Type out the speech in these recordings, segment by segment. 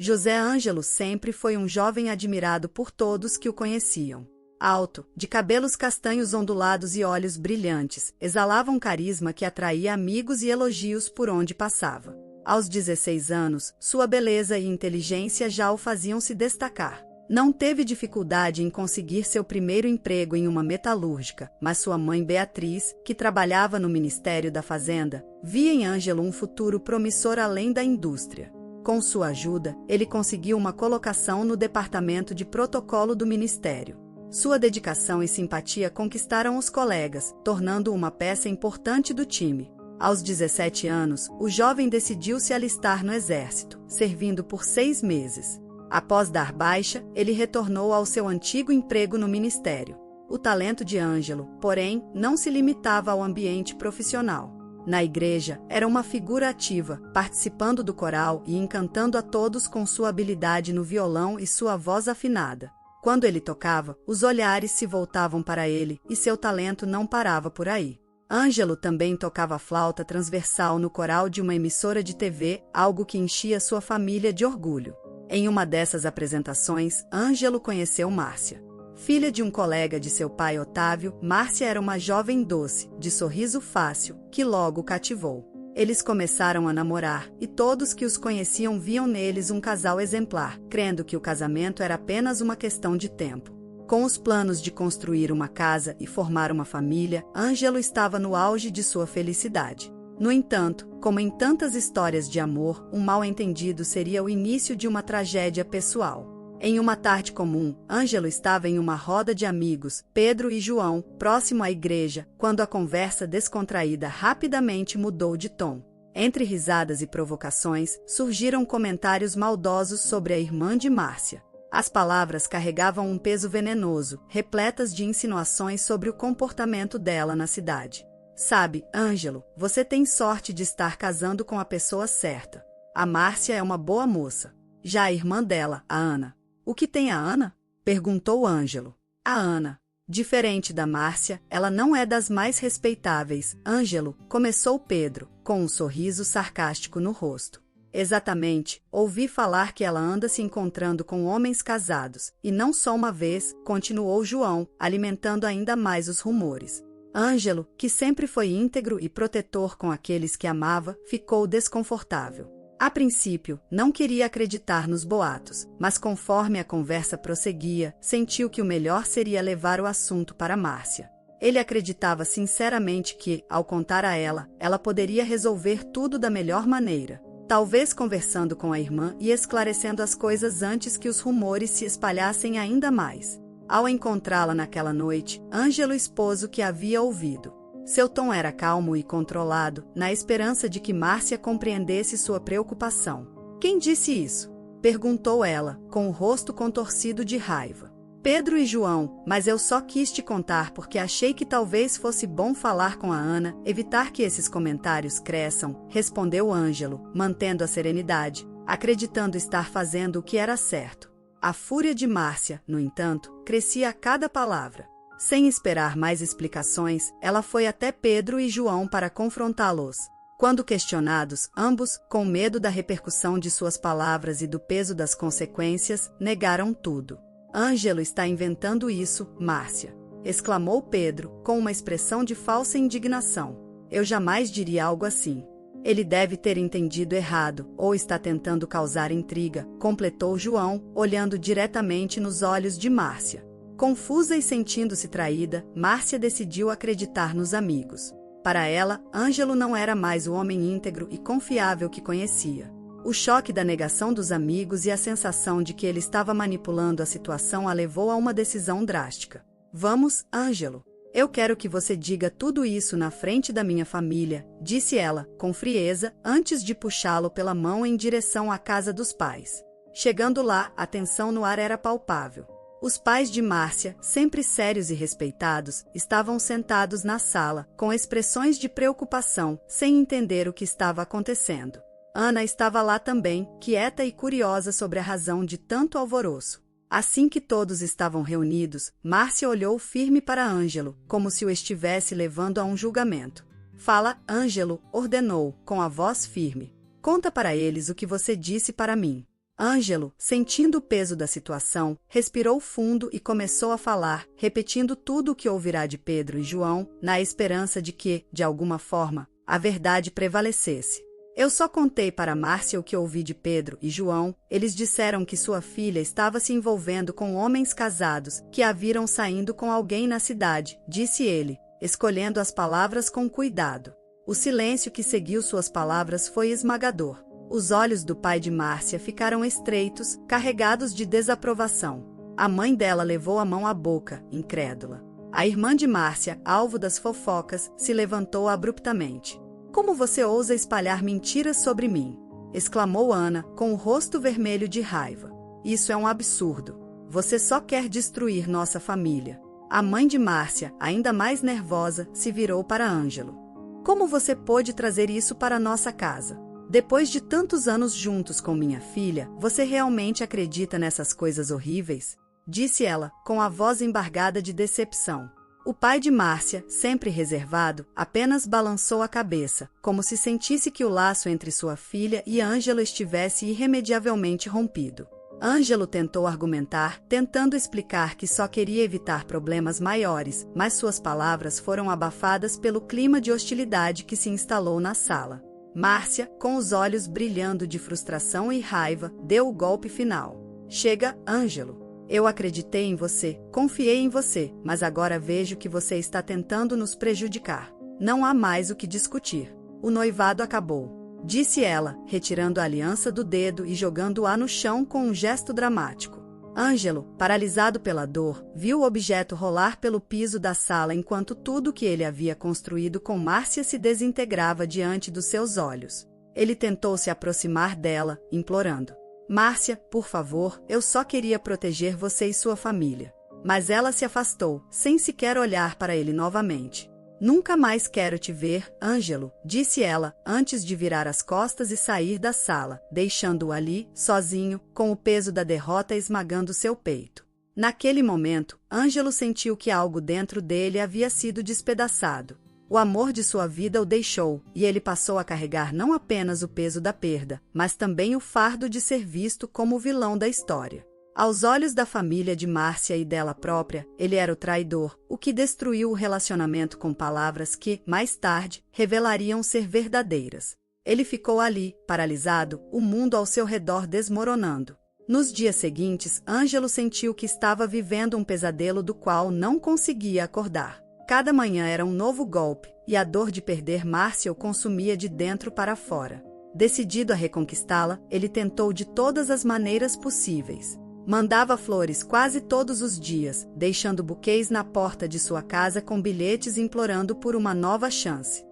José Ângelo sempre foi um jovem admirado por todos que o conheciam. Alto, de cabelos castanhos ondulados e olhos brilhantes, exalava um carisma que atraía amigos e elogios por onde passava. Aos 16 anos, sua beleza e inteligência já o faziam se destacar. Não teve dificuldade em conseguir seu primeiro emprego em uma metalúrgica, mas sua mãe Beatriz, que trabalhava no Ministério da Fazenda, via em Ângelo um futuro promissor além da indústria. Com sua ajuda, ele conseguiu uma colocação no departamento de protocolo do Ministério. Sua dedicação e simpatia conquistaram os colegas, tornando-o uma peça importante do time. Aos 17 anos, o jovem decidiu se alistar no Exército, servindo por 6 meses. Após dar baixa, ele retornou ao seu antigo emprego no Ministério. O talento de Ângelo, porém, não se limitava ao ambiente profissional. Na igreja, era uma figura ativa, participando do coral e encantando a todos com sua habilidade no violão e sua voz afinada. Quando ele tocava, os olhares se voltavam para ele e seu talento não parava por aí. Ângelo também tocava flauta transversal no coral de uma emissora de TV, algo que enchia sua família de orgulho. Em uma dessas apresentações, Ângelo conheceu Márcia. Filha de um colega de seu pai Otávio, Márcia era uma jovem doce, de sorriso fácil, que logo cativou. Eles começaram a namorar, e todos que os conheciam viam neles um casal exemplar, crendo que o casamento era apenas uma questão de tempo. Com os planos de construir uma casa e formar uma família, Ângelo estava no auge de sua felicidade. No entanto, como em tantas histórias de amor, um mal-entendido seria o início de uma tragédia pessoal. Em uma tarde comum, Ângelo estava em uma roda de amigos, Pedro e João, próximo à igreja, quando a conversa descontraída rapidamente mudou de tom. Entre risadas e provocações, surgiram comentários maldosos sobre a irmã de Márcia. As palavras carregavam um peso venenoso, repletas de insinuações sobre o comportamento dela na cidade. Sabe, Ângelo, você tem sorte de estar casando com a pessoa certa. A Márcia é uma boa moça. Já a irmã dela, a Ana. O que tem a Ana? Perguntou Ângelo. A Ana. Diferente da Márcia, ela não é das mais respeitáveis, Ângelo, começou Pedro, com um sorriso sarcástico no rosto. Exatamente, ouvi falar que ela anda se encontrando com homens casados, e não só uma vez, continuou João, alimentando ainda mais os rumores. Ângelo, que sempre foi íntegro e protetor com aqueles que amava, ficou desconfortável. A princípio, não queria acreditar nos boatos, mas conforme a conversa prosseguia, sentiu que o melhor seria levar o assunto para Márcia. Ele acreditava sinceramente que, ao contar a ela poderia resolver tudo da melhor maneira. Talvez conversando com a irmã e esclarecendo as coisas antes que os rumores se espalhassem ainda mais. Ao encontrá-la naquela noite, Ângelo expôs o que havia ouvido. Seu tom era calmo e controlado, na esperança de que Márcia compreendesse sua preocupação. Quem disse isso? Perguntou ela, com o rosto contorcido de raiva. Pedro e João, mas eu só quis te contar porque achei que talvez fosse bom falar com a Ana, evitar que esses comentários cresçam, respondeu Ângelo, mantendo a serenidade, acreditando estar fazendo o que era certo. A fúria de Márcia, no entanto, crescia a cada palavra. Sem esperar mais explicações, ela foi até Pedro e João para confrontá-los. Quando questionados, ambos, com medo da repercussão de suas palavras e do peso das consequências, negaram tudo. Ângelo está inventando isso, Márcia, exclamou Pedro, com uma expressão de falsa indignação. Eu jamais diria algo assim. Ele deve ter entendido errado, ou está tentando causar intriga, completou João, olhando diretamente nos olhos de Márcia. Confusa e sentindo-se traída, Márcia decidiu acreditar nos amigos. Para ela, Ângelo não era mais o homem íntegro e confiável que conhecia. O choque da negação dos amigos e a sensação de que ele estava manipulando a situação a levou a uma decisão drástica. Vamos, Ângelo. Eu quero que você diga tudo isso na frente da minha família, disse ela, com frieza, antes de puxá-lo pela mão em direção à casa dos pais. Chegando lá, a tensão no ar era palpável. Os pais de Márcia, sempre sérios e respeitados, estavam sentados na sala, com expressões de preocupação, sem entender o que estava acontecendo. Ana estava lá também, quieta e curiosa sobre a razão de tanto alvoroço. Assim que todos estavam reunidos, Márcia olhou firme para Ângelo, como se o estivesse levando a um julgamento. Fala, Ângelo, ordenou, com a voz firme. Conta para eles o que você disse para mim. Ângelo, sentindo o peso da situação, respirou fundo e começou a falar, repetindo tudo o que ouvirá de Pedro e João, na esperança de que, de alguma forma, a verdade prevalecesse. Eu só contei para Márcia o que ouvi de Pedro e João. Eles disseram que sua filha estava se envolvendo com homens casados, que a viram saindo com alguém na cidade, disse ele, escolhendo as palavras com cuidado. O silêncio que seguiu suas palavras foi esmagador. Os olhos do pai de Márcia ficaram estreitos, carregados de desaprovação. A mãe dela levou a mão à boca, incrédula. A irmã de Márcia, alvo das fofocas, se levantou abruptamente. Como você ousa espalhar mentiras sobre mim? Exclamou Ana, com o rosto vermelho de raiva. Isso é um absurdo. Você só quer destruir nossa família. A mãe de Márcia, ainda mais nervosa, se virou para Ângelo. Como você pôde trazer isso para nossa casa? Depois de tantos anos juntos com minha filha, você realmente acredita nessas coisas horríveis? Disse ela, com a voz embargada de decepção. O pai de Márcia, sempre reservado, apenas balançou a cabeça, como se sentisse que o laço entre sua filha e Ângelo estivesse irremediavelmente rompido. Ângelo tentou argumentar, tentando explicar que só queria evitar problemas maiores, mas suas palavras foram abafadas pelo clima de hostilidade que se instalou na sala. Márcia, com os olhos brilhando de frustração e raiva, deu o golpe final. Chega, Ângelo. Eu acreditei em você, confiei em você, mas agora vejo que você está tentando nos prejudicar. Não há mais o que discutir. O noivado acabou, disse ela, retirando a aliança do dedo e jogando-a no chão com um gesto dramático. Ângelo, paralisado pela dor, viu o objeto rolar pelo piso da sala enquanto tudo que ele havia construído com Márcia se desintegrava diante dos seus olhos. Ele tentou se aproximar dela, implorando. Márcia, por favor, eu só queria proteger você e sua família. Mas ela se afastou, sem sequer olhar para ele novamente. Nunca mais quero te ver, Ângelo, disse ela, antes de virar as costas e sair da sala, deixando-o ali, sozinho, com o peso da derrota esmagando seu peito. Naquele momento, Ângelo sentiu que algo dentro dele havia sido despedaçado. O amor de sua vida o deixou, e ele passou a carregar não apenas o peso da perda, mas também o fardo de ser visto como o vilão da história. Aos olhos da família de Márcia e dela própria, ele era o traidor, o que destruiu o relacionamento com palavras que, mais tarde, revelariam ser verdadeiras. Ele ficou ali, paralisado, o mundo ao seu redor desmoronando. Nos dias seguintes, Ângelo sentiu que estava vivendo um pesadelo do qual não conseguia acordar. Cada manhã era um novo golpe, e a dor de perder Márcia o consumia de dentro para fora. Decidido a reconquistá-la, ele tentou de todas as maneiras possíveis. Mandava flores quase todos os dias, deixando buquês na porta de sua casa com bilhetes implorando por uma nova chance.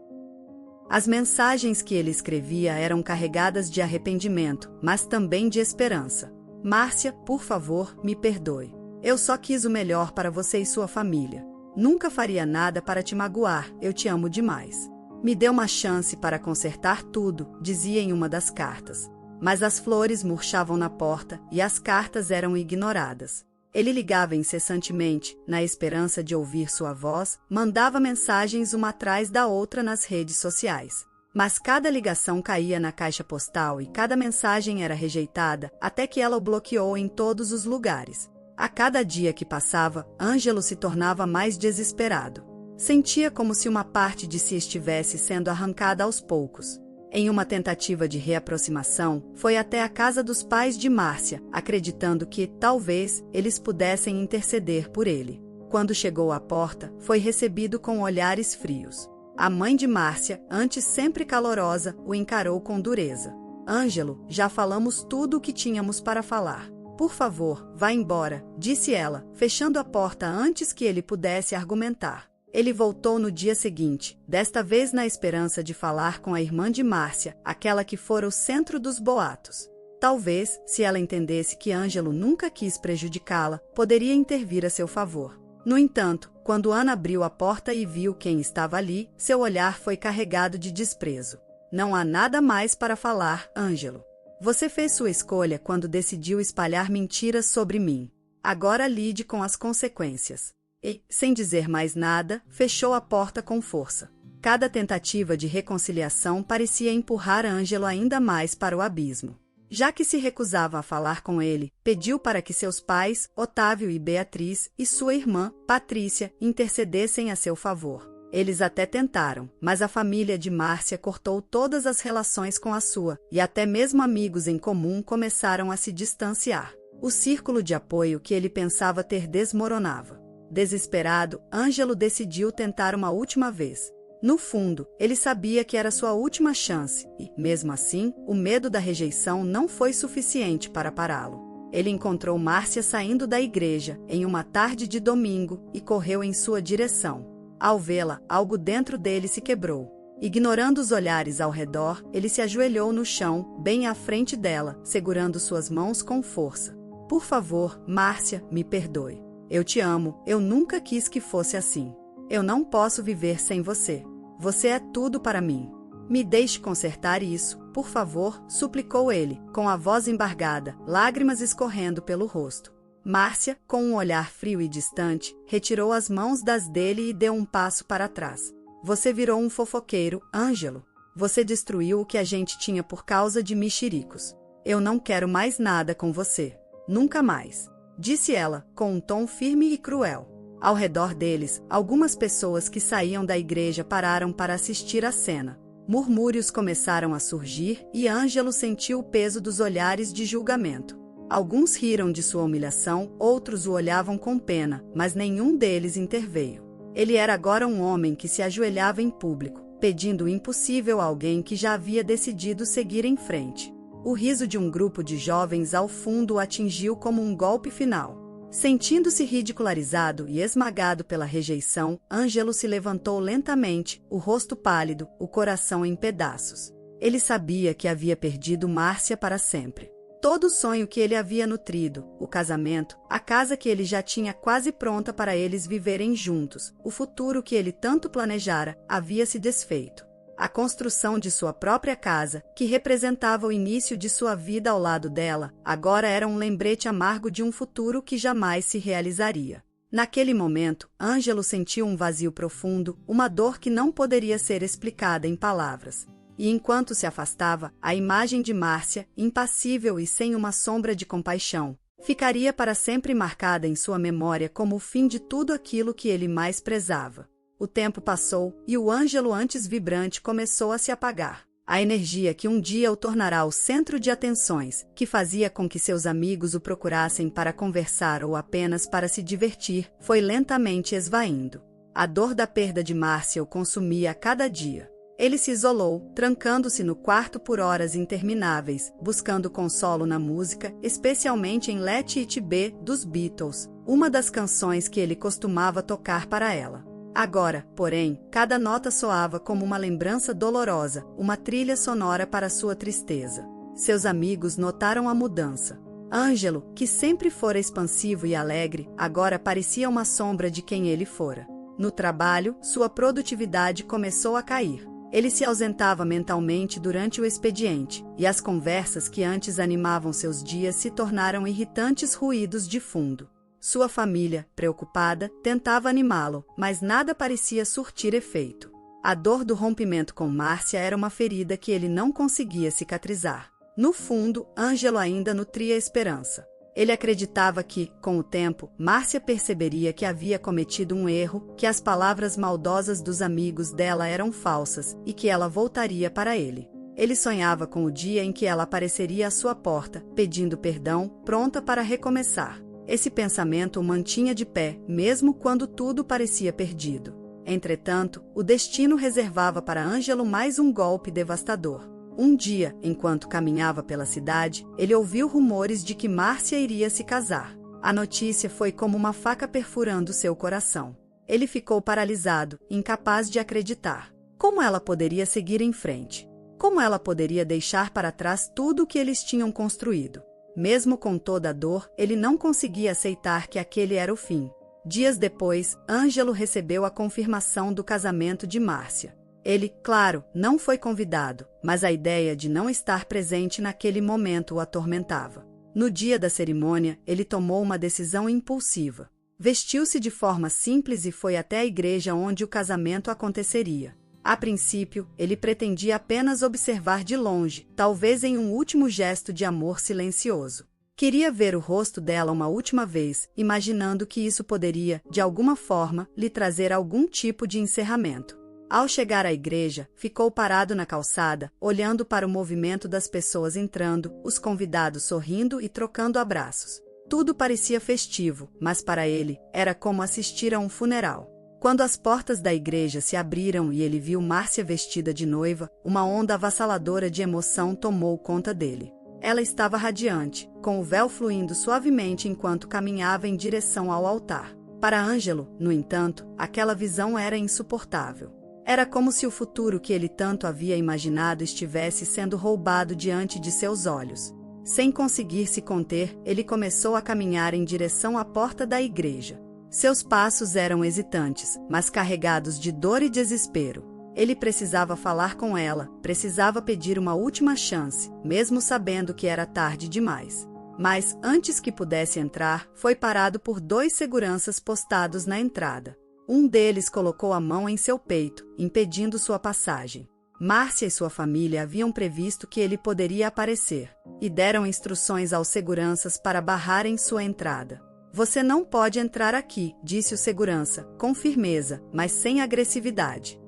As mensagens que ele escrevia eram carregadas de arrependimento, mas também de esperança. Márcia, por favor, me perdoe. Eu só quis o melhor para você e sua família. Nunca faria nada para te magoar, eu te amo demais. Me dê uma chance para consertar tudo, dizia em uma das cartas. Mas as flores murchavam na porta e as cartas eram ignoradas. Ele ligava incessantemente, na esperança de ouvir sua voz, mandava mensagens uma atrás da outra nas redes sociais. Mas cada ligação caía na caixa postal e cada mensagem era rejeitada, até que ela o bloqueou em todos os lugares. A cada dia que passava, Ângelo se tornava mais desesperado. Sentia como se uma parte de si estivesse sendo arrancada aos poucos. Em uma tentativa de reaproximação, foi até a casa dos pais de Márcia, acreditando que, talvez, eles pudessem interceder por ele. Quando chegou à porta, foi recebido com olhares frios. A mãe de Márcia, antes sempre calorosa, o encarou com dureza. Ângelo, já falamos tudo o que tínhamos para falar. Por favor, vá embora, disse ela, fechando a porta antes que ele pudesse argumentar. Ele voltou no dia seguinte, desta vez na esperança de falar com a irmã de Márcia, aquela que fora o centro dos boatos. Talvez, se ela entendesse que Ângelo nunca quis prejudicá-la, poderia intervir a seu favor. No entanto, quando Ana abriu a porta e viu quem estava ali, seu olhar foi carregado de desprezo. Não há nada mais para falar, Ângelo. Você fez sua escolha quando decidiu espalhar mentiras sobre mim. Agora lide com as consequências. E, sem dizer mais nada, fechou a porta com força. Cada tentativa de reconciliação parecia empurrar Ângelo ainda mais para o abismo. Já que se recusava a falar com ele, pediu para que seus pais, Otávio e Beatriz, e sua irmã, Patrícia, intercedessem a seu favor. Eles até tentaram, mas a família de Márcia cortou todas as relações com a sua, e até mesmo amigos em comum começaram a se distanciar. O círculo de apoio que ele pensava ter desmoronava. Desesperado, Ângelo decidiu tentar uma última vez. No fundo, ele sabia que era sua última chance e, mesmo assim, o medo da rejeição não foi suficiente para pará-lo. Ele encontrou Márcia saindo da igreja, em uma tarde de domingo, e correu em sua direção. Ao vê-la, algo dentro dele se quebrou. Ignorando os olhares ao redor, ele se ajoelhou no chão, bem à frente dela, segurando suas mãos com força. Por favor, Márcia, me perdoe. Eu te amo, eu nunca quis que fosse assim. Eu não posso viver sem você. Você é tudo para mim. Me deixe consertar isso, por favor, suplicou ele, com a voz embargada, lágrimas escorrendo pelo rosto. Márcia, com um olhar frio e distante, retirou as mãos das dele e deu um passo para trás. Você virou um fofoqueiro, Ângelo. Você destruiu o que a gente tinha por causa de mexericos. Eu não quero mais nada com você. Nunca mais. Disse ela, com um tom firme e cruel. Ao redor deles, algumas pessoas que saíam da igreja pararam para assistir à cena. Murmúrios começaram a surgir e Ângelo sentiu o peso dos olhares de julgamento. Alguns riram de sua humilhação, outros o olhavam com pena, mas nenhum deles interveio. Ele era agora um homem que se ajoelhava em público, pedindo o impossível a alguém que já havia decidido seguir em frente. O riso de um grupo de jovens ao fundo o atingiu como um golpe final. Sentindo-se ridicularizado e esmagado pela rejeição, Ângelo se levantou lentamente, o rosto pálido, o coração em pedaços. Ele sabia que havia perdido Márcia para sempre. Todo o sonho que ele havia nutrido, o casamento, a casa que ele já tinha quase pronta para eles viverem juntos, o futuro que ele tanto planejara, havia se desfeito. A construção de sua própria casa, que representava o início de sua vida ao lado dela, agora era um lembrete amargo de um futuro que jamais se realizaria. Naquele momento, Ângelo sentiu um vazio profundo, uma dor que não poderia ser explicada em palavras. E enquanto se afastava, a imagem de Márcia, impassível e sem uma sombra de compaixão, ficaria para sempre marcada em sua memória como o fim de tudo aquilo que ele mais prezava. O tempo passou, e o Ângelo antes vibrante começou a se apagar. A energia que um dia o tornará o centro de atenções, que fazia com que seus amigos o procurassem para conversar ou apenas para se divertir, foi lentamente esvaindo. A dor da perda de Márcia o consumia a cada dia. Ele se isolou, trancando-se no quarto por horas intermináveis, buscando consolo na música, especialmente em Let It Be, dos Beatles, uma das canções que ele costumava tocar para ela. Agora, porém, cada nota soava como uma lembrança dolorosa, uma trilha sonora para sua tristeza. Seus amigos notaram a mudança. Ângelo, que sempre fora expansivo e alegre, agora parecia uma sombra de quem ele fora. No trabalho, sua produtividade começou a cair. Ele se ausentava mentalmente durante o expediente, e as conversas que antes animavam seus dias se tornaram irritantes ruídos de fundo. Sua família, preocupada, tentava animá-lo, mas nada parecia surtir efeito. A dor do rompimento com Márcia era uma ferida que ele não conseguia cicatrizar. No fundo, Ângelo ainda nutria esperança. Ele acreditava que, com o tempo, Márcia perceberia que havia cometido um erro, que as palavras maldosas dos amigos dela eram falsas e que ela voltaria para ele. Ele sonhava com o dia em que ela apareceria à sua porta, pedindo perdão, pronta para recomeçar. Esse pensamento o mantinha de pé, mesmo quando tudo parecia perdido. Entretanto, o destino reservava para Ângelo mais um golpe devastador. Um dia, enquanto caminhava pela cidade, ele ouviu rumores de que Márcia iria se casar. A notícia foi como uma faca perfurando seu coração. Ele ficou paralisado, incapaz de acreditar. Como ela poderia seguir em frente? Como ela poderia deixar para trás tudo o que eles tinham construído? Mesmo com toda a dor, ele não conseguia aceitar que aquele era o fim. Dias depois, Ângelo recebeu a confirmação do casamento de Márcia. Ele, claro, não foi convidado, mas a ideia de não estar presente naquele momento o atormentava. No dia da cerimônia, ele tomou uma decisão impulsiva. Vestiu-se de forma simples e foi até a igreja onde o casamento aconteceria. A princípio, ele pretendia apenas observar de longe, talvez em um último gesto de amor silencioso. Queria ver o rosto dela uma última vez, imaginando que isso poderia, de alguma forma, lhe trazer algum tipo de encerramento. Ao chegar à igreja, ficou parado na calçada, olhando para o movimento das pessoas entrando, os convidados sorrindo e trocando abraços. Tudo parecia festivo, mas para ele, era como assistir a um funeral. Quando as portas da igreja se abriram e ele viu Márcia vestida de noiva, uma onda avassaladora de emoção tomou conta dele. Ela estava radiante, com o véu fluindo suavemente enquanto caminhava em direção ao altar. Para Ângelo, no entanto, aquela visão era insuportável. Era como se o futuro que ele tanto havia imaginado estivesse sendo roubado diante de seus olhos. Sem conseguir se conter, ele começou a caminhar em direção à porta da igreja. Seus passos eram hesitantes, mas carregados de dor e desespero. Ele precisava falar com ela, precisava pedir uma última chance, mesmo sabendo que era tarde demais. Mas, antes que pudesse entrar, foi parado por 2 seguranças postados na entrada. Um deles colocou a mão em seu peito, impedindo sua passagem. Márcia e sua família haviam previsto que ele poderia aparecer, e deram instruções aos seguranças para barrarem sua entrada. "Você não pode entrar aqui", disse o segurança, com firmeza, mas sem agressividade.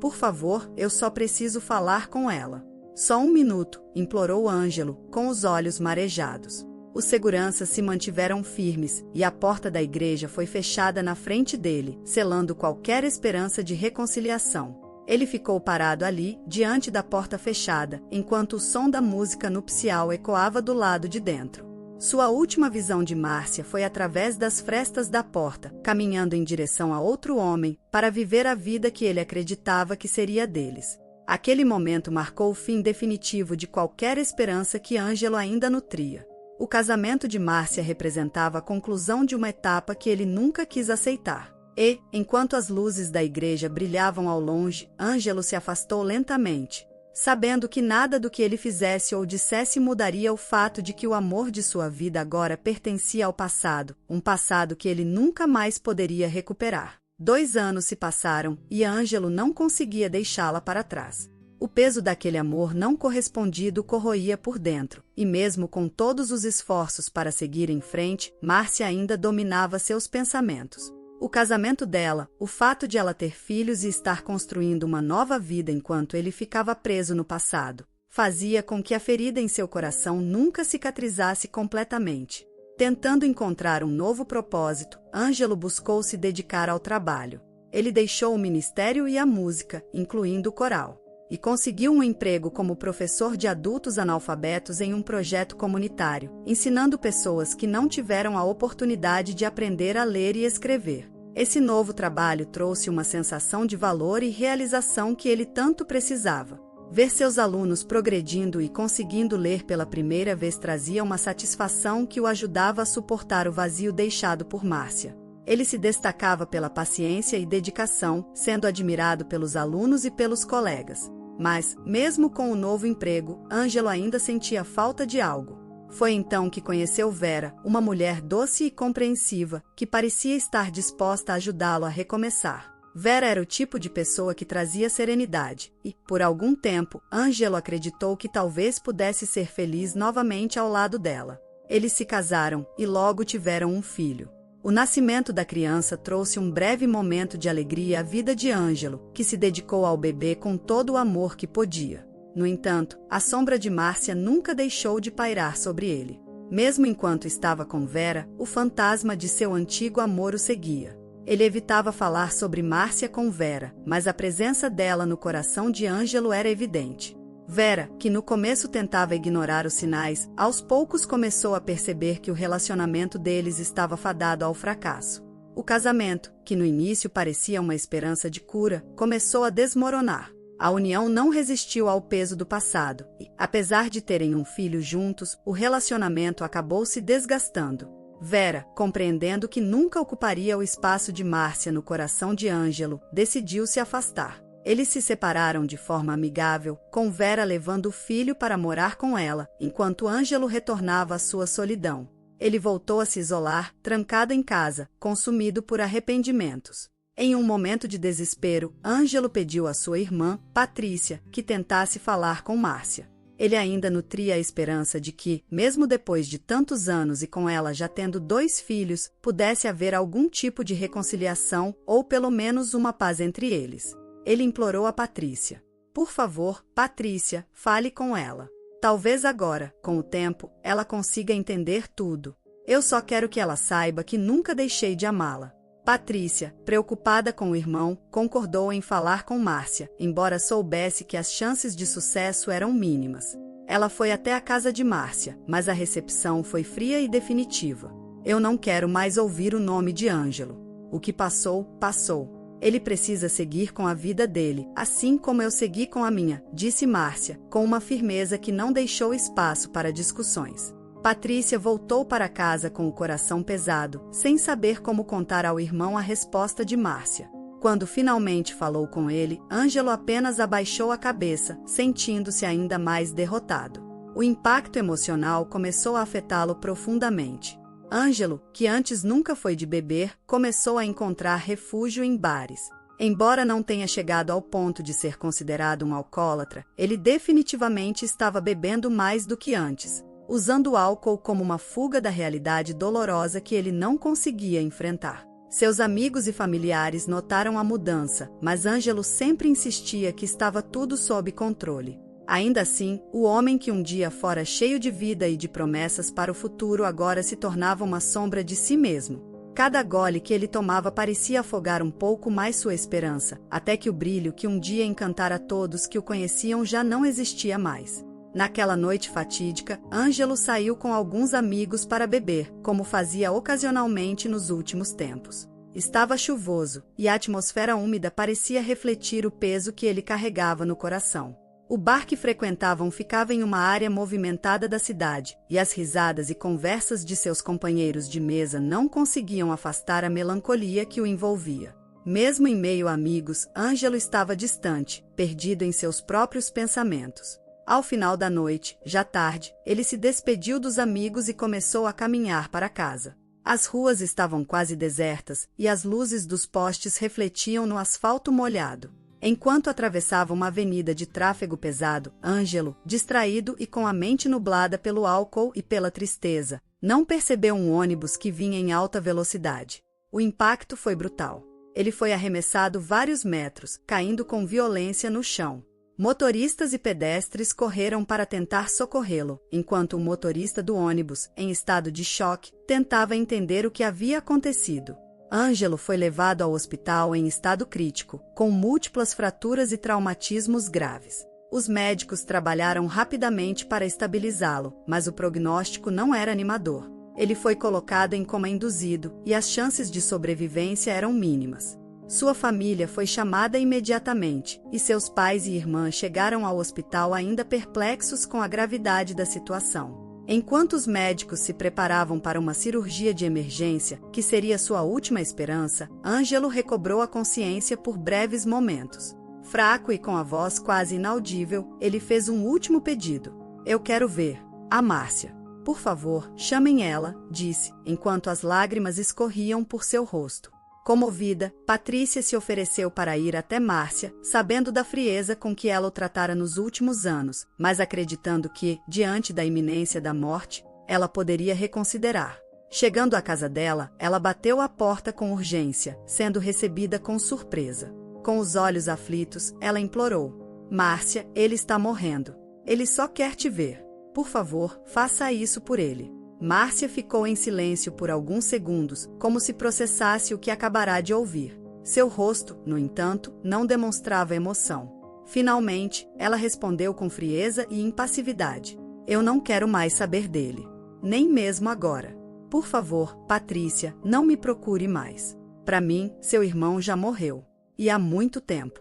"Por favor, eu só preciso falar com ela." "Só 1 minuto", implorou Ângelo, com os olhos marejados. Os seguranças se mantiveram firmes, e a porta da igreja foi fechada na frente dele, selando qualquer esperança de reconciliação. Ele ficou parado ali, diante da porta fechada, enquanto o som da música nupcial ecoava do lado de dentro. Sua última visão de Márcia foi através das frestas da porta, caminhando em direção a outro homem, para viver a vida que ele acreditava que seria deles. Aquele momento marcou o fim definitivo de qualquer esperança que Ângelo ainda nutria. O casamento de Márcia representava a conclusão de uma etapa que ele nunca quis aceitar. E, enquanto as luzes da igreja brilhavam ao longe, Ângelo se afastou lentamente, sabendo que nada do que ele fizesse ou dissesse mudaria o fato de que o amor de sua vida agora pertencia ao passado, um passado que ele nunca mais poderia recuperar. 2 anos se passaram, e Ângelo não conseguia deixá-la para trás. O peso daquele amor não correspondido corroía por dentro, e mesmo com todos os esforços para seguir em frente, Márcia ainda dominava seus pensamentos. O casamento dela, o fato de ela ter filhos e estar construindo uma nova vida enquanto ele ficava preso no passado, fazia com que a ferida em seu coração nunca cicatrizasse completamente. Tentando encontrar um novo propósito, Ângelo buscou se dedicar ao trabalho. Ele deixou o ministério e a música, incluindo o coral, e conseguiu um emprego como professor de adultos analfabetos em um projeto comunitário, ensinando pessoas que não tiveram a oportunidade de aprender a ler e escrever. Esse novo trabalho trouxe uma sensação de valor e realização que ele tanto precisava. Ver seus alunos progredindo e conseguindo ler pela primeira vez trazia uma satisfação que o ajudava a suportar o vazio deixado por Márcia. Ele se destacava pela paciência e dedicação, sendo admirado pelos alunos e pelos colegas. Mas, mesmo com o novo emprego, Ângelo ainda sentia falta de algo. Foi então que conheceu Vera, uma mulher doce e compreensiva, que parecia estar disposta a ajudá-lo a recomeçar. Vera era o tipo de pessoa que trazia serenidade, e, por algum tempo, Ângelo acreditou que talvez pudesse ser feliz novamente ao lado dela. Eles se casaram, e logo tiveram um filho. O nascimento da criança trouxe um breve momento de alegria à vida de Ângelo, que se dedicou ao bebê com todo o amor que podia. No entanto, a sombra de Márcia nunca deixou de pairar sobre ele. Mesmo enquanto estava com Vera, o fantasma de seu antigo amor o seguia. Ele evitava falar sobre Márcia com Vera, mas a presença dela no coração de Ângelo era evidente. Vera, que no começo tentava ignorar os sinais, aos poucos começou a perceber que o relacionamento deles estava fadado ao fracasso. O casamento, que no início parecia uma esperança de cura, começou a desmoronar. A união não resistiu ao peso do passado, e, apesar de terem um filho juntos, o relacionamento acabou se desgastando. Vera, compreendendo que nunca ocuparia o espaço de Márcia no coração de Ângelo, decidiu se afastar. Eles se separaram de forma amigável, com Vera levando o filho para morar com ela, enquanto Ângelo retornava à sua solidão. Ele voltou a se isolar, trancado em casa, consumido por arrependimentos. Em um momento de desespero, Ângelo pediu à sua irmã, Patrícia, que tentasse falar com Márcia. Ele ainda nutria a esperança de que, mesmo depois de tantos anos e com ela já tendo 2 filhos, pudesse haver algum tipo de reconciliação ou pelo menos uma paz entre eles. Ele implorou a Patrícia: por favor, Patrícia, fale com ela. Talvez agora, com o tempo, ela consiga entender tudo. Eu só quero que ela saiba que nunca deixei de amá-la. Patrícia, preocupada com o irmão, concordou em falar com Márcia, embora soubesse que as chances de sucesso eram mínimas. Ela foi até a casa de Márcia, mas a recepção foi fria e definitiva. Eu não quero mais ouvir o nome de Ângelo. O que passou, passou. Ele precisa seguir com a vida dele, assim como eu segui com a minha, disse Márcia, com uma firmeza que não deixou espaço para discussões. Patrícia voltou para casa com o coração pesado, sem saber como contar ao irmão a resposta de Márcia. Quando finalmente falou com ele, Ângelo apenas abaixou a cabeça, sentindo-se ainda mais derrotado. O impacto emocional começou a afetá-lo profundamente. Ângelo, que antes nunca foi de beber, começou a encontrar refúgio em bares. Embora não tenha chegado ao ponto de ser considerado um alcoólatra, ele definitivamente estava bebendo mais do que antes, usando o álcool como uma fuga da realidade dolorosa que ele não conseguia enfrentar. Seus amigos e familiares notaram a mudança, mas Ângelo sempre insistia que estava tudo sob controle. Ainda assim, o homem que um dia fora cheio de vida e de promessas para o futuro agora se tornava uma sombra de si mesmo. Cada gole que ele tomava parecia afogar um pouco mais sua esperança, até que o brilho que um dia encantara todos que o conheciam já não existia mais. Naquela noite fatídica, Ângelo saiu com alguns amigos para beber, como fazia ocasionalmente nos últimos tempos. Estava chuvoso, e a atmosfera úmida parecia refletir o peso que ele carregava no coração. O bar que frequentavam ficava em uma área movimentada da cidade, e as risadas e conversas de seus companheiros de mesa não conseguiam afastar a melancolia que o envolvia. Mesmo em meio a amigos, Ângelo estava distante, perdido em seus próprios pensamentos. Ao final da noite, já tarde, ele se despediu dos amigos e começou a caminhar para casa. As ruas estavam quase desertas, e as luzes dos postes refletiam no asfalto molhado. Enquanto atravessava uma avenida de tráfego pesado, Ângelo, distraído e com a mente nublada pelo álcool e pela tristeza, não percebeu um ônibus que vinha em alta velocidade. O impacto foi brutal. Ele foi arremessado vários metros, caindo com violência no chão. Motoristas e pedestres correram para tentar socorrê-lo, enquanto o motorista do ônibus, em estado de choque, tentava entender o que havia acontecido. Ângelo foi levado ao hospital em estado crítico, com múltiplas fraturas e traumatismos graves. Os médicos trabalharam rapidamente para estabilizá-lo, mas o prognóstico não era animador. Ele foi colocado em coma induzido, e as chances de sobrevivência eram mínimas. Sua família foi chamada imediatamente, e seus pais e irmã chegaram ao hospital ainda perplexos com a gravidade da situação. Enquanto os médicos se preparavam para uma cirurgia de emergência, que seria sua última esperança, Ângelo recobrou a consciência por breves momentos. Fraco e com a voz quase inaudível, ele fez um último pedido. Eu quero ver a Márcia. Por favor, chamem ela, disse, enquanto as lágrimas escorriam por seu rosto. Comovida, Patrícia se ofereceu para ir até Márcia, sabendo da frieza com que ela o tratara nos últimos anos, mas acreditando que, diante da iminência da morte, ela poderia reconsiderar. Chegando à casa dela, ela bateu à porta com urgência, sendo recebida com surpresa. Com os olhos aflitos, ela implorou: Márcia, ele está morrendo. Ele só quer te ver. Por favor, faça isso por ele. Márcia ficou em silêncio por alguns segundos, como se processasse o que acabará de ouvir. Seu rosto, no entanto, não demonstrava emoção. Finalmente, ela respondeu com frieza e impassividade: Eu não quero mais saber dele. Nem mesmo agora. Por favor, Patrícia, não me procure mais. Para mim, seu irmão já morreu. E há muito tempo.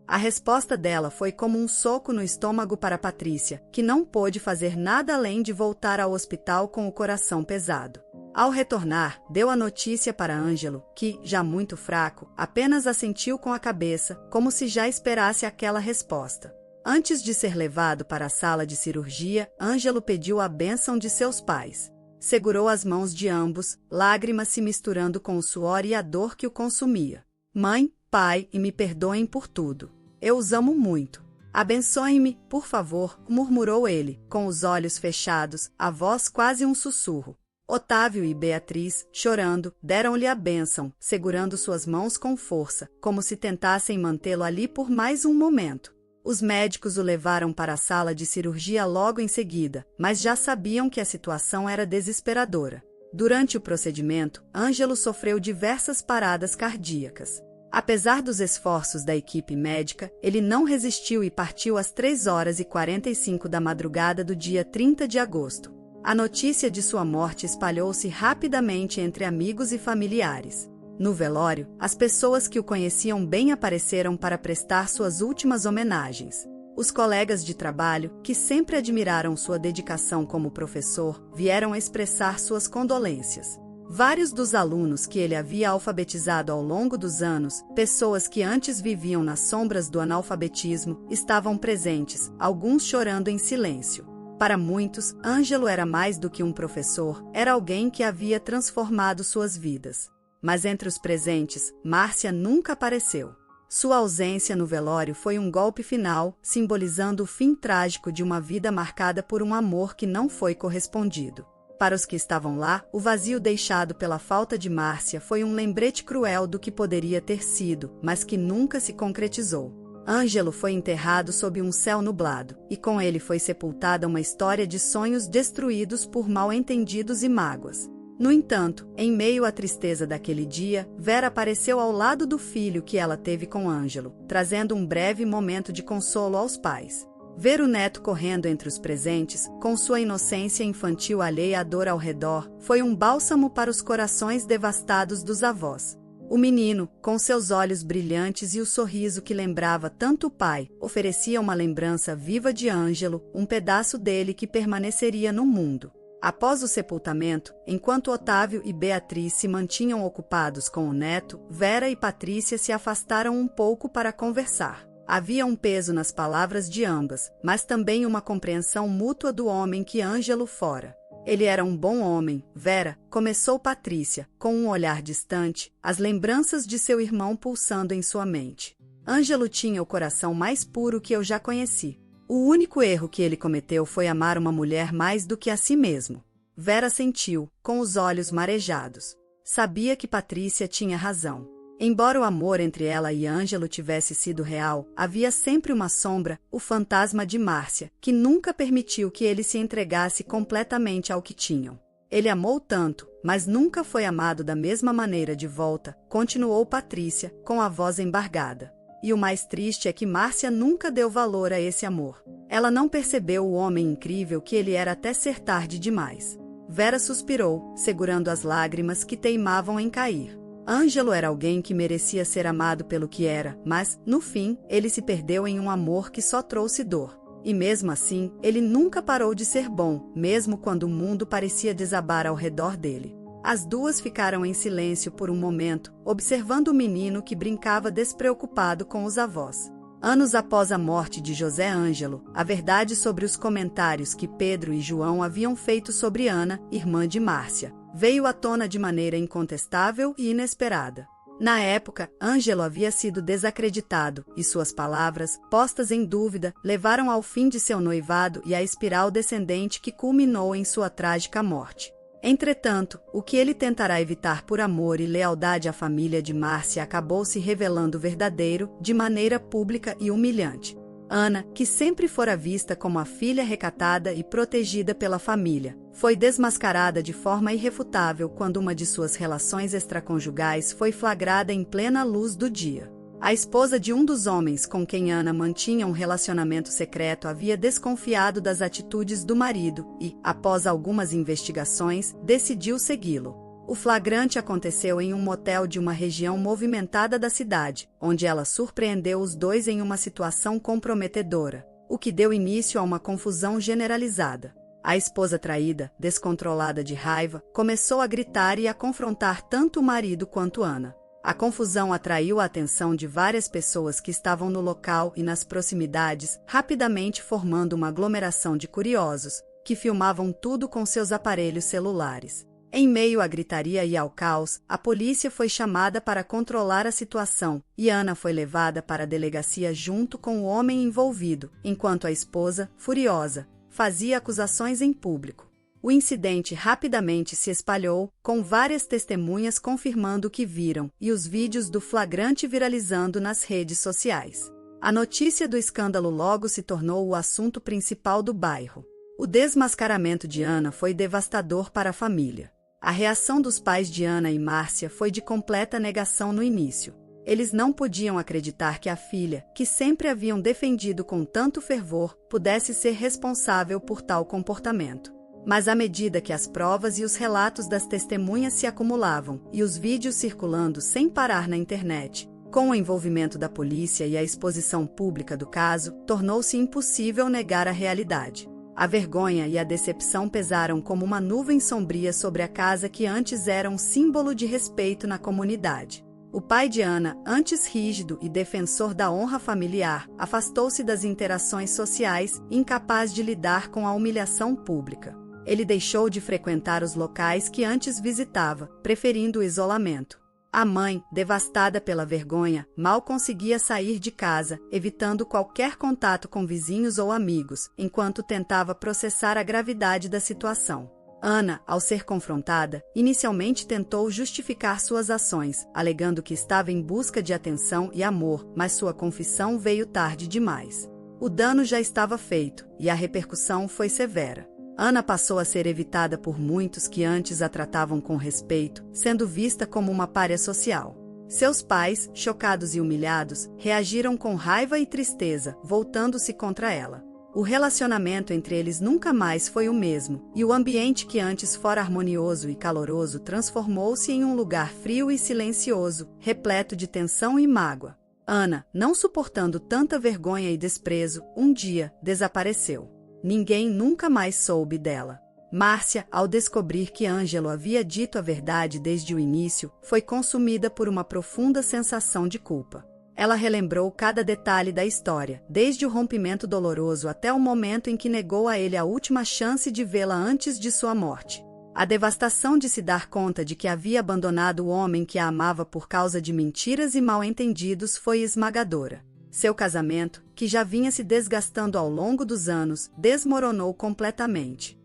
A resposta dela foi como um soco no estômago para Patrícia, que não pôde fazer nada além de voltar ao hospital com o coração pesado. Ao retornar, deu a notícia para Ângelo, que, já muito fraco, apenas assentiu com a cabeça, como se já esperasse aquela resposta. Antes de ser levado para a sala de cirurgia, Ângelo pediu a bênção de seus pais. Segurou as mãos de ambos, lágrimas se misturando com o suor e a dor que o consumia. Mãe, pai, e me perdoem por tudo. Eu os amo muito. Abençoem-me, por favor, murmurou ele, com os olhos fechados, a voz quase um sussurro. Otávio e Beatriz, chorando, deram-lhe a bênção, segurando suas mãos com força, como se tentassem mantê-lo ali por mais um momento. Os médicos o levaram para a sala de cirurgia logo em seguida, mas já sabiam que a situação era desesperadora. Durante o procedimento, Ângelo sofreu diversas paradas cardíacas. Apesar dos esforços da equipe médica, ele não resistiu e partiu às 3h45 da madrugada do dia 30 de agosto. A notícia de sua morte espalhou-se rapidamente entre amigos e familiares. No velório, as pessoas que o conheciam bem apareceram para prestar suas últimas homenagens. Os colegas de trabalho, que sempre admiraram sua dedicação como professor, vieram expressar suas condolências. Vários dos alunos que ele havia alfabetizado ao longo dos anos, pessoas que antes viviam nas sombras do analfabetismo, estavam presentes, alguns chorando em silêncio. Para muitos, Ângelo era mais do que um professor, era alguém que havia transformado suas vidas. Mas entre os presentes, Márcia nunca apareceu. Sua ausência no velório foi um golpe final, simbolizando o fim trágico de uma vida marcada por um amor que não foi correspondido. Para os que estavam lá, o vazio deixado pela falta de Márcia foi um lembrete cruel do que poderia ter sido, mas que nunca se concretizou. Ângelo foi enterrado sob um céu nublado, e com ele foi sepultada uma história de sonhos destruídos por mal-entendidos e mágoas. No entanto, em meio à tristeza daquele dia, Vera apareceu ao lado do filho que ela teve com Ângelo, trazendo um breve momento de consolo aos pais. Ver o neto correndo entre os presentes, com sua inocência infantil alheia à dor ao redor, foi um bálsamo para os corações devastados dos avós. O menino, com seus olhos brilhantes e o sorriso que lembrava tanto o pai, oferecia uma lembrança viva de Ângelo, um pedaço dele que permaneceria no mundo. Após o sepultamento, enquanto Otávio e Beatriz se mantinham ocupados com o neto, Vera e Patrícia se afastaram um pouco para conversar. Havia um peso nas palavras de ambas, mas também uma compreensão mútua do homem que Ângelo fora. Ele era um bom homem, Vera, começou Patrícia, com um olhar distante, as lembranças de seu irmão pulsando em sua mente. Ângelo tinha o coração mais puro que eu já conheci. O único erro que ele cometeu foi amar uma mulher mais do que a si mesmo. Vera sentiu, com os olhos marejados. Sabia que Patrícia tinha razão. Embora o amor entre ela e Ângelo tivesse sido real, havia sempre uma sombra, o fantasma de Márcia, que nunca permitiu que ele se entregasse completamente ao que tinham. Ele amou tanto, mas nunca foi amado da mesma maneira de volta, continuou Patrícia, com a voz embargada. E o mais triste é que Márcia nunca deu valor a esse amor. Ela não percebeu o homem incrível que ele era até ser tarde demais. Vera suspirou, segurando as lágrimas que teimavam em cair. Ângelo era alguém que merecia ser amado pelo que era, mas, no fim, ele se perdeu em um amor que só trouxe dor. E mesmo assim, ele nunca parou de ser bom, mesmo quando o mundo parecia desabar ao redor dele. As duas ficaram em silêncio por um momento, observando o menino que brincava despreocupado com os avós. Anos após a morte de José Ângelo, a verdade sobre os comentários que Pedro e João haviam feito sobre Ana, irmã de Márcia, veio à tona de maneira incontestável e inesperada. Na época, Ângelo havia sido desacreditado, e suas palavras, postas em dúvida, levaram ao fim de seu noivado e à espiral descendente que culminou em sua trágica morte. Entretanto, o que ele tentará evitar por amor e lealdade à família de Márcia acabou se revelando verdadeiro, de maneira pública e humilhante. Ana, que sempre fora vista como a filha recatada e protegida pela família, foi desmascarada de forma irrefutável quando uma de suas relações extraconjugais foi flagrada em plena luz do dia. A esposa de um dos homens com quem Ana mantinha um relacionamento secreto havia desconfiado das atitudes do marido e, após algumas investigações, decidiu segui-lo. O flagrante aconteceu em um motel de uma região movimentada da cidade, onde ela surpreendeu os dois em uma situação comprometedora, o que deu início a uma confusão generalizada. A esposa traída, descontrolada de raiva, começou a gritar e a confrontar tanto o marido quanto Ana. A confusão atraiu a atenção de várias pessoas que estavam no local e nas proximidades, rapidamente formando uma aglomeração de curiosos, que filmavam tudo com seus aparelhos celulares. Em meio à gritaria e ao caos, a polícia foi chamada para controlar a situação, e Ana foi levada para a delegacia junto com o homem envolvido, enquanto a esposa, furiosa, fazia acusações em público. O incidente rapidamente se espalhou, com várias testemunhas confirmando o que viram, e os vídeos do flagrante viralizando nas redes sociais. A notícia do escândalo logo se tornou o assunto principal do bairro. O desmascaramento de Ana foi devastador para a família. A reação dos pais de Ana e Márcia foi de completa negação no início. Eles não podiam acreditar que a filha, que sempre haviam defendido com tanto fervor, pudesse ser responsável por tal comportamento. Mas à medida que as provas e os relatos das testemunhas se acumulavam, e os vídeos circulando sem parar na internet, com o envolvimento da polícia e a exposição pública do caso, tornou-se impossível negar a realidade. A vergonha e a decepção pesaram como uma nuvem sombria sobre a casa que antes era um símbolo de respeito na comunidade. O pai de Ana, antes rígido e defensor da honra familiar, afastou-se das interações sociais, incapaz de lidar com a humilhação pública. Ele deixou de frequentar os locais que antes visitava, preferindo o isolamento. A mãe, devastada pela vergonha, mal conseguia sair de casa, evitando qualquer contato com vizinhos ou amigos, enquanto tentava processar a gravidade da situação. Ana, ao ser confrontada, inicialmente tentou justificar suas ações, alegando que estava em busca de atenção e amor, mas sua confissão veio tarde demais. O dano já estava feito, e a repercussão foi severa. Ana passou a ser evitada por muitos que antes a tratavam com respeito, sendo vista como uma pária social. Seus pais, chocados e humilhados, reagiram com raiva e tristeza, voltando-se contra ela. O relacionamento entre eles nunca mais foi o mesmo, e o ambiente que antes fora harmonioso e caloroso transformou-se em um lugar frio e silencioso, repleto de tensão e mágoa. Ana, não suportando tanta vergonha e desprezo, um dia desapareceu. Ninguém nunca mais soube dela. Márcia, ao descobrir que Ângelo havia dito a verdade desde o início, foi consumida por uma profunda sensação de culpa. Ela relembrou cada detalhe da história, desde o rompimento doloroso até o momento em que negou a ele a última chance de vê-la antes de sua morte. A devastação de se dar conta de que havia abandonado o homem que a amava por causa de mentiras e mal-entendidos foi esmagadora. Seu casamento, que já vinha se desgastando ao longo dos anos, desmoronou completamente.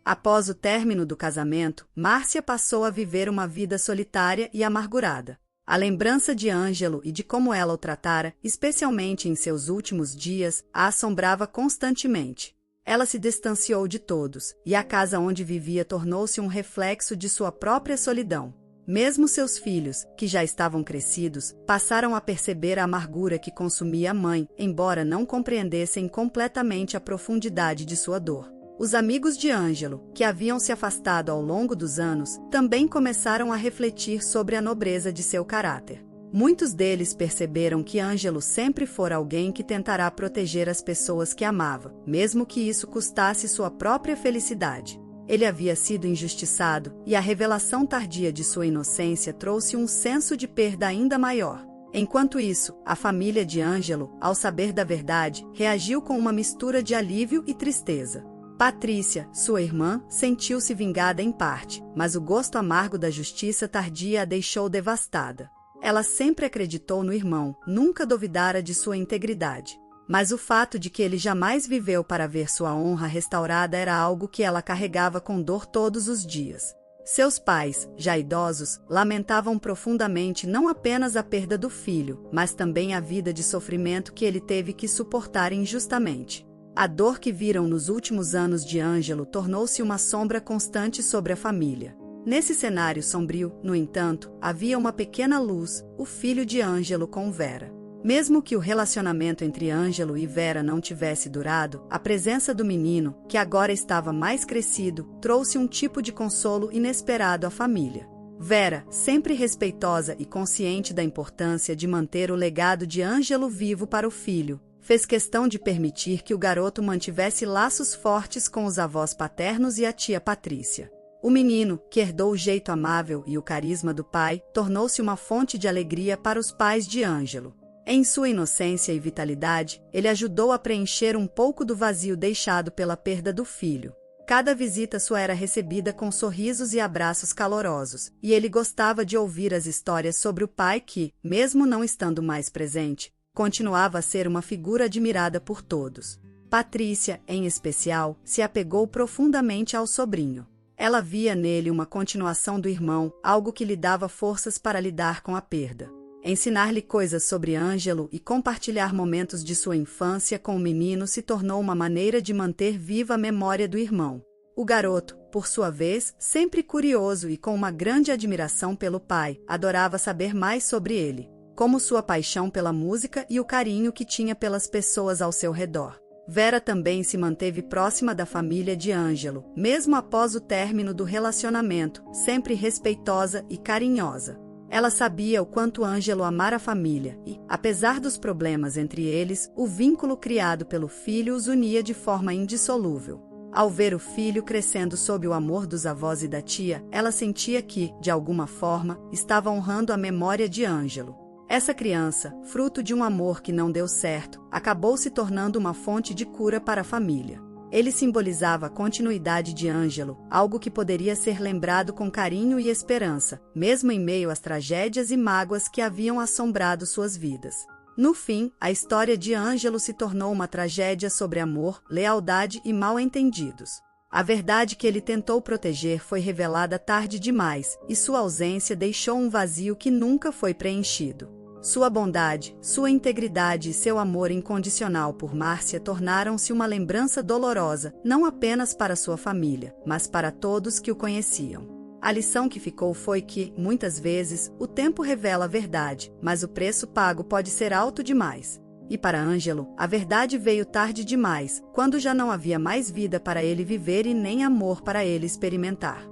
Após o término do casamento, Márcia passou a viver uma vida solitária e amargurada. A lembrança de Ângelo e de como ela o tratara, especialmente em seus últimos dias, a assombrava constantemente. Ela se distanciou de todos, e a casa onde vivia tornou-se um reflexo de sua própria solidão. Mesmo seus filhos, que já estavam crescidos, passaram a perceber a amargura que consumia a mãe, embora não compreendessem completamente a profundidade de sua dor. Os amigos de Ângelo, que haviam se afastado ao longo dos anos, também começaram a refletir sobre a nobreza de seu caráter. Muitos deles perceberam que Ângelo sempre fora alguém que tentará proteger as pessoas que amava, mesmo que isso custasse sua própria felicidade. Ele havia sido injustiçado, e a revelação tardia de sua inocência trouxe um senso de perda ainda maior. Enquanto isso, a família de Ângelo, ao saber da verdade, reagiu com uma mistura de alívio e tristeza. Patrícia, sua irmã, sentiu-se vingada em parte, mas o gosto amargo da justiça tardia a deixou devastada. Ela sempre acreditou no irmão, nunca duvidara de sua integridade. Mas o fato de que ele jamais viveu para ver sua honra restaurada era algo que ela carregava com dor todos os dias. Seus pais, já idosos, lamentavam profundamente não apenas a perda do filho, mas também a vida de sofrimento que ele teve que suportar injustamente. A dor que viram nos últimos anos de Ângelo tornou-se uma sombra constante sobre a família. Nesse cenário sombrio, no entanto, havia uma pequena luz, o filho de Ângelo com Vera. Mesmo que o relacionamento entre Ângelo e Vera não tivesse durado, a presença do menino, que agora estava mais crescido, trouxe um tipo de consolo inesperado à família. Vera, sempre respeitosa e consciente da importância de manter o legado de Ângelo vivo para o filho, fez questão de permitir que o garoto mantivesse laços fortes com os avós paternos e a tia Patrícia. O menino, que herdou o jeito amável e o carisma do pai, tornou-se uma fonte de alegria para os pais de Ângelo. Em sua inocência e vitalidade, ele ajudou a preencher um pouco do vazio deixado pela perda do filho. Cada visita sua era recebida com sorrisos e abraços calorosos, e ele gostava de ouvir as histórias sobre o pai que, mesmo não estando mais presente, continuava a ser uma figura admirada por todos. Patrícia, em especial, se apegou profundamente ao sobrinho. Ela via nele uma continuação do irmão, algo que lhe dava forças para lidar com a perda. Ensinar-lhe coisas sobre Ângelo e compartilhar momentos de sua infância com o menino se tornou uma maneira de manter viva a memória do irmão. O garoto, por sua vez, sempre curioso e com uma grande admiração pelo pai, adorava saber mais sobre ele, como sua paixão pela música e o carinho que tinha pelas pessoas ao seu redor. Vera também se manteve próxima da família de Ângelo, mesmo após o término do relacionamento, sempre respeitosa e carinhosa. Ela sabia o quanto Ângelo amara a família e, apesar dos problemas entre eles, o vínculo criado pelo filho os unia de forma indissolúvel. Ao ver o filho crescendo sob o amor dos avós e da tia, ela sentia que, de alguma forma, estava honrando a memória de Ângelo. Essa criança, fruto de um amor que não deu certo, acabou se tornando uma fonte de cura para a família. Ele simbolizava a continuidade de Ângelo, algo que poderia ser lembrado com carinho e esperança, mesmo em meio às tragédias e mágoas que haviam assombrado suas vidas. No fim, a história de Ângelo se tornou uma tragédia sobre amor, lealdade e mal-entendidos. A verdade que ele tentou proteger foi revelada tarde demais, e sua ausência deixou um vazio que nunca foi preenchido. Sua bondade, sua integridade e seu amor incondicional por Márcia tornaram-se uma lembrança dolorosa, não apenas para sua família, mas para todos que o conheciam. A lição que ficou foi que, muitas vezes, o tempo revela a verdade, mas o preço pago pode ser alto demais. E para Ângelo, a verdade veio tarde demais, quando já não havia mais vida para ele viver e nem amor para ele experimentar.